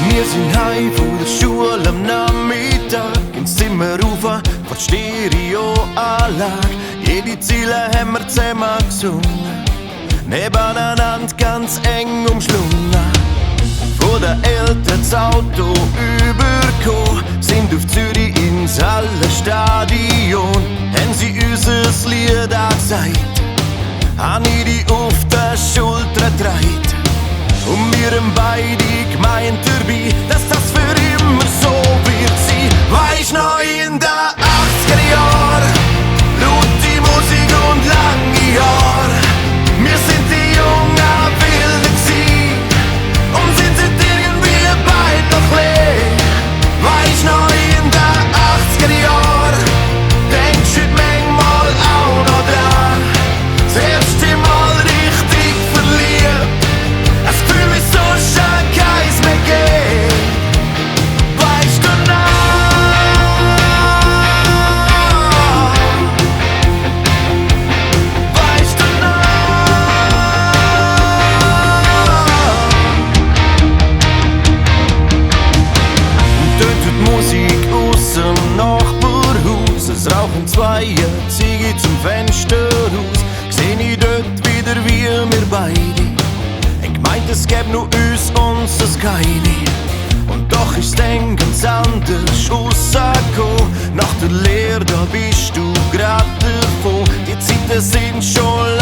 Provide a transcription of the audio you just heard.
Wir sind heim von der Schule am Nachmittag, ins Zimmer rauf, vor die Stereoanlage. Jede Ziele haben wir zusammen gesungen, nebeneinander ganz eng umschlungen. Von den Eltern das Auto übergekommen, sind auf Zürich ins Hallenstadion. Haben sie unser Lied angesagt, han ich die auf der Schulter getragen. Und wir haben beide gemeint dabei, dass das für immer so wird sein. Weisst noch in den 80er Jahren, laute Musik und lange Haare. Wir sind die jungen Wilden gsi und sind irgendwie beide noch leer. Weisst noch in den 80er Jahren, denkst du manchmal auch noch dran. Das erste Mal richtig verliebt, es fühlt mich so schön, keins mehr geht. Weißt du noch? Weißt du noch? Und dort wird Musik aus dem Nachbarhaus. Es rauchen zwei Ziege zum Fenster raus. Seh ich dort wieder wie wir beide. Meint, es gäbe nur uns und es keine. Und doch ist dann ganz anders rausgekommen. Nach der Lehre, da bist du grad davon. Die Zeiten sind schon